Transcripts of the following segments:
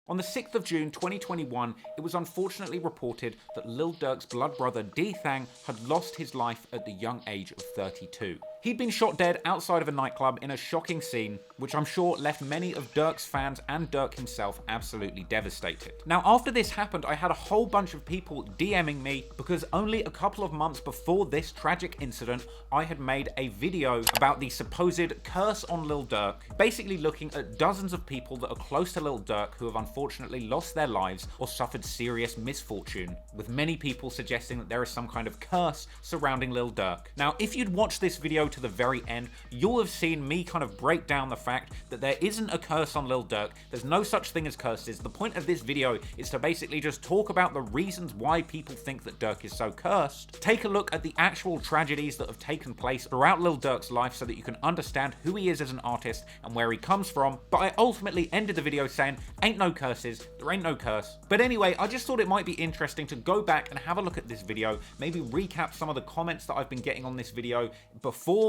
On the 6th of June 2021, it was unfortunately reported that Lil Durk's blood brother D-Thang had lost his life at the young age of 32. He'd been shot dead outside of a nightclub in a shocking scene, which I'm sure left many of Durk's fans and Durk himself absolutely devastated. Now, after this happened, I had a whole bunch of people DMing me because only a couple of months before this tragic incident, I had made a video about the supposed curse on Lil Durk, basically looking at dozens of people that are close to Lil Durk who have unfortunately lost their lives or suffered serious misfortune, with many people suggesting that there is some kind of curse surrounding Lil Durk. Now, if you'd watched this video to the very end, you'll have seen me kind of break down the fact that there isn't a curse on Lil Durk. There's no such thing as curses. The point of this video is to basically just talk about the reasons why people think that Durk is so cursed. Take a look at the actual tragedies that have taken place throughout Lil Durk's life so that you can understand who he is as an artist and where he comes from. But I ultimately ended the video saying, ain't no curses, there ain't no curse. But anyway, I just thought it might be interesting to go back and have a look at this video, maybe recap some of the comments that I've been getting on this video before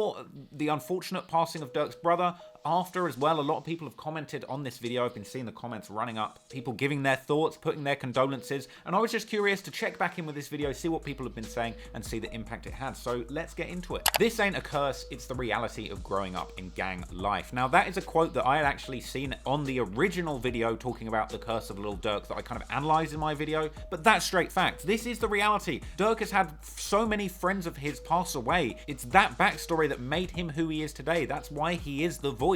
the unfortunate passing of Durk's brother, after as well. A lot of people have commented on this video. I've been seeing the comments running up, people giving their thoughts, putting their condolences, and I was just curious to check back in with this video, see what people have been saying, and see the impact it had. So let's get into it. This ain't a curse, it's the reality of growing up in gang life. Now, that is a quote that I had actually seen on the original video talking about the curse of Lil Durk that I kind of analysed in my video, but that's straight fact. This is the reality. Durk has had so many friends of his pass away. It's that backstory that made him who he is today. That's why he is the voice.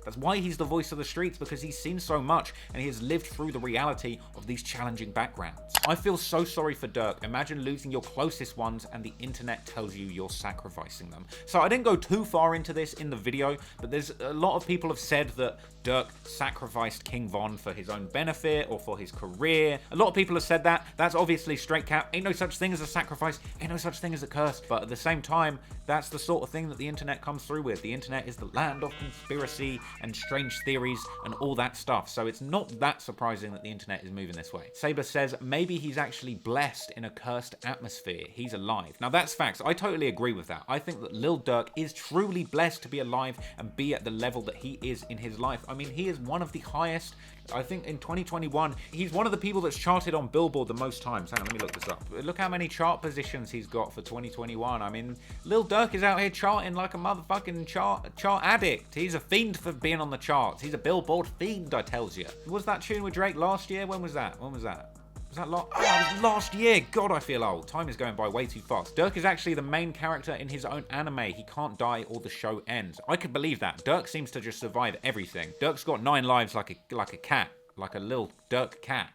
That's why he's the voice of the streets, because he's seen so much and he has lived through the reality of these challenging backgrounds. I feel so sorry for Durk. Imagine losing your closest ones and the internet tells you you're sacrificing them. So I didn't go too far into this in the video, but there's a lot of people have said that Durk sacrificed King Von for his own benefit or for his career. A lot of people have said that. That's obviously straight cap. Ain't no such thing as a sacrifice. Ain't no such thing as a curse. But at the same time, that's the sort of thing that the internet comes through with. The internet is the land of conspiracy and strange theories and all that stuff. So it's not that surprising that the internet is moving this way. Saber says, maybe he's actually blessed in a cursed atmosphere. He's alive. Now that's facts. I totally agree with that. I think that Lil Durk is truly blessed to be alive and be at the level that he is in his life. I mean, he is one of the highest, I think in 2021, he's one of the people that's charted on Billboard the most times. Hang on, let me look this up. Look how many chart positions he's got for 2021. I mean, Lil Durk is out here charting like a motherfucking chart addict. He's a fiend for being on the charts. He's a Billboard fiend, I tells you. Was that tune with Drake last year? When was that? Was that it was last year? God, I feel old. Time is going by way too fast. Durk is actually the main character in his own anime. He can't die or the show ends. I could believe that. Durk seems to just survive everything. Durk's got 9 lives like a cat. Like a little Durk cat.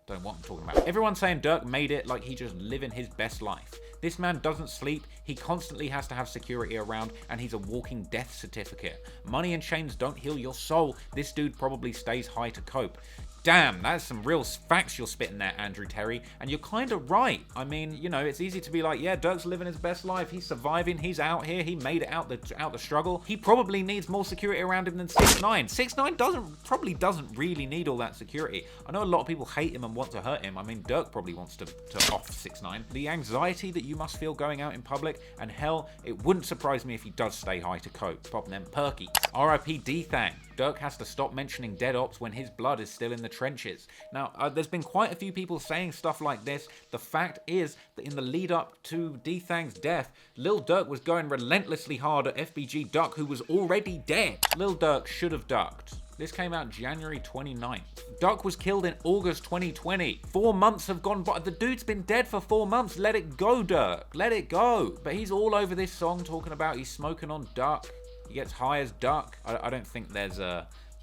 Don't know what I'm talking about. Everyone's saying Durk made it like he just living his best life. This man doesn't sleep, he constantly has to have security around, and he's a walking death certificate. Money and chains don't heal your soul. This dude probably stays high to cope. Damn, that's some real facts you're spitting there, Andrew Terry, and you're kind of right. I mean, you know, it's easy to be like, yeah, Durk's living his best life, he's surviving, he's out here, he made it out the struggle. He probably needs more security around him than 6ix9ine. 6ix9ine probably doesn't really need all that security. I know a lot of people hate him and want to hurt him. I mean, Durk probably wants to off 6ix9ine. The anxiety that you must feel going out in public, and hell, it wouldn't surprise me if he does stay high to cope. Popping them perkies. R.I.P. D-Thang. Durk has to stop mentioning dead ops when his blood is still in the trenches. Now, there's been quite a few people saying stuff like this. The fact is that in the lead up to D-Thang's death, Lil Durk was going relentlessly hard at FBG Duck, who was already dead. Lil Durk should have ducked. This came out January 29th. Duck was killed in August 2020. 4 months have gone by. The dude's been dead for 4 months. Let it go, Durk. Let it go. But he's all over this song talking about he's smoking on Duck. He gets high as Duck. I don't think there's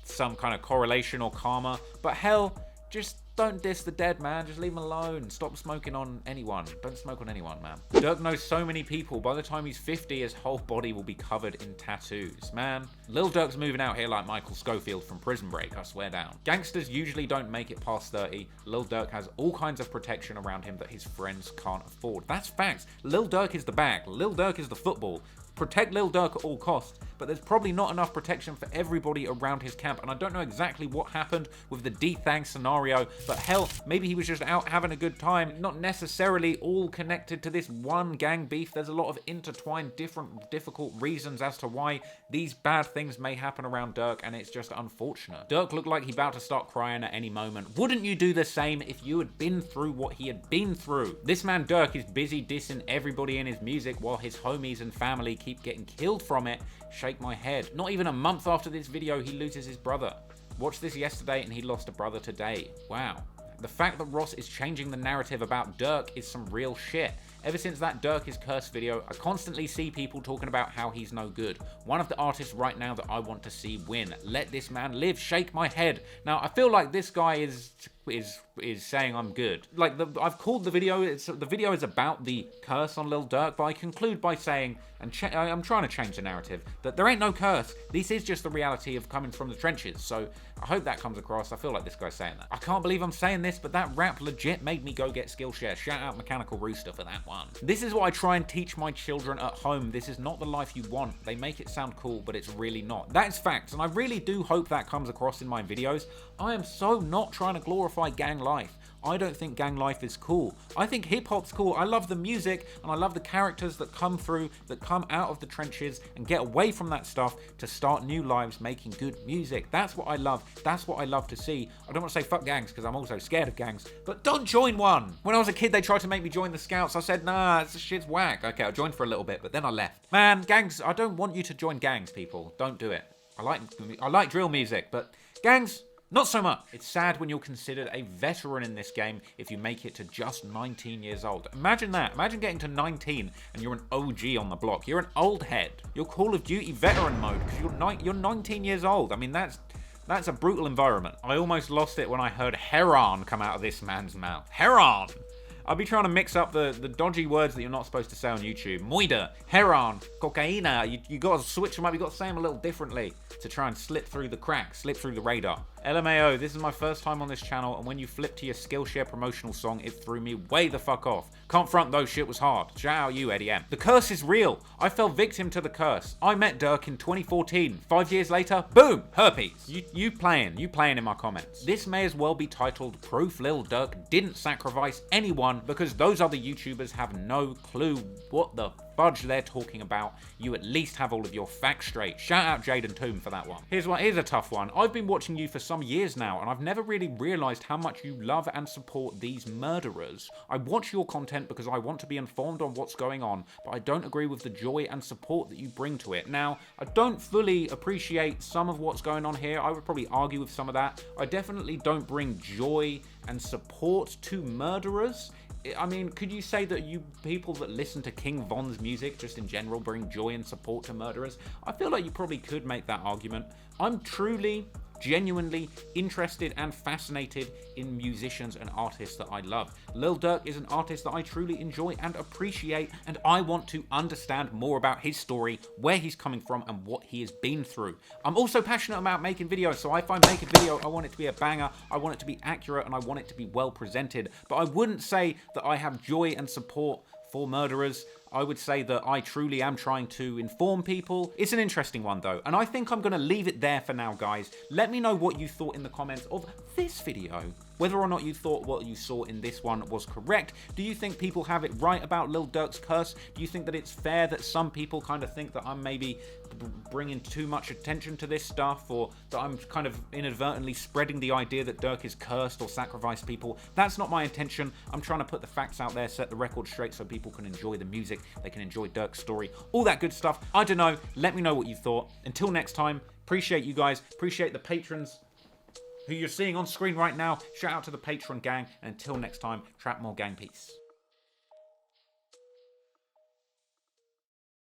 some kind of correlation or karma. But hell, just don't diss the dead, man. Just leave him alone. Stop smoking on anyone. Don't smoke on anyone, man. Durk knows so many people. By the time he's 50, his whole body will be covered in tattoos. Man, Lil Durk's moving out here like Michael Scofield from Prison Break, I swear down. Gangsters usually don't make it past 30. Lil Durk has all kinds of protection around him that his friends can't afford. That's facts. Lil Durk is the bag. Lil Durk is the football. protect Lil Durk at all costs, but there's probably not enough protection for everybody around his camp, and I don't know exactly what happened with the D-Thang scenario, but hell, maybe he was just out having a good time, not necessarily all connected to this one gang beef. There's a lot of intertwined, difficult reasons as to why these bad things may happen around Durk, and it's just unfortunate. Durk looked like he's about to start crying at any moment. Wouldn't you do the same if you had been through what he had been through? This man Durk is busy dissing everybody in his music while his homies and family keep getting killed from it. Shake my head. Not even a month after this video, he loses his brother. Watched this yesterday and he lost a brother today. Wow. The fact that Ross is changing the narrative about Durk is some real shit. Ever since that Durk is cursed video, I constantly see people talking about how he's no good. One of the artists right now that I want to see win. Let this man live. Shake my head. Now, I feel like this guy is saying I'm good. Like, I've called the video, the video is about the curse on Lil Durk, but I conclude by saying, and I'm trying to change the narrative, that there ain't no curse. This is just the reality of coming from the trenches. So I hope that comes across. I feel like this guy's saying that. I can't believe I'm saying this, but that rap legit made me go get Skillshare. Shout out Mechanical Rooster for that one. This is what I try and teach my children at home. This is not the life you want. They make it sound cool, but it's really not. That's facts, and I really do hope that comes across in my videos. I am so not trying to glorify gang life. I don't think gang life is cool. I think hip-hop's cool. I love the music, and I love the characters that come through, that come out of the trenches and get away from that stuff to start new lives making good music. That's what I love. That's what I love to see. I don't want to say fuck gangs, because I'm also scared of gangs, but don't join one. When I was a kid, they tried to make me join the Scouts. I said, nah, this shit's whack. Okay, I joined for a little bit, but then I left. Man, gangs, I don't want you to join gangs, people. Don't do it. I like drill music, but gangs, not so much. It's sad when you're considered a veteran in this game if you make it to just 19 years old. Imagine that. Imagine getting to 19 and you're an OG on the block. You're an old head. You're Call of Duty veteran mode because you're 19 years old. I mean, that's a brutal environment. I almost lost it when I heard Heron come out of this man's mouth. Heron! I'll be trying to mix up the dodgy words that you're not supposed to say on YouTube. Moida, Heron, Cocaina. You got to switch them up. You got to say them a little differently to try and slip through the cracks, slip through the radar. LMAO, this is my first time on this channel, and when you flipped to your Skillshare promotional song, it threw me way the fuck off. Can't front though, shit was hard. Shout out you, Eddie M. The curse is real. I fell victim to the curse. I met Durk in 2014. 5 years later, boom, herpes. You playing in my comments. This may as well be titled Proof Lil Durk Didn't Sacrifice Anyone, because those other YouTubers have no clue what the fudge they're talking about. You at least have all of your facts straight. Shout out Jaden Tomb for that one. Here's a tough one. I've been watching you for some years now, and I've never really realized how much you love and support these murderers. I watch your content because I want to be informed on what's going on, but I don't agree with the joy and support that you bring to it. Now, I don't fully appreciate some of what's going on here. I would probably argue with some of that. I definitely don't bring joy and support to murderers. I mean, could you say that you people that listen to King Von's music just in general bring joy and support to murderers? I feel like you probably could make that argument. I'm truly, genuinely interested and fascinated in musicians and artists that I love. Lil Durk is an artist that I truly enjoy and appreciate, and I want to understand more about his story, where he's coming from, and what he has been through. I'm also passionate about making videos, so if I make a video, I want it to be a banger, I want it to be accurate, and I want it to be well presented. But I wouldn't say that I have joy and support for murderers. I would say that I truly am trying to inform people. It's an interesting one though, and I think I'm going to leave it there for now, guys. Let me know what you thought in the comments of this video. Whether or not you thought what you saw in this one was correct. Do you think people have it right about Lil Durk's curse? Do you think that it's fair that some people kind of think that I'm maybe bringing too much attention to this stuff, or that I'm kind of inadvertently spreading the idea that Durk is cursed or sacrificed people? That's not my intention. I'm trying to put the facts out there, set the record straight so people can enjoy the music, they can enjoy Durk's story, all that good stuff. I don't know. Let me know what you thought. Until next time, appreciate you guys. Appreciate the patrons who you're seeing on screen right now. Shout out to the Patreon gang. And until next time, trap more gang, peace.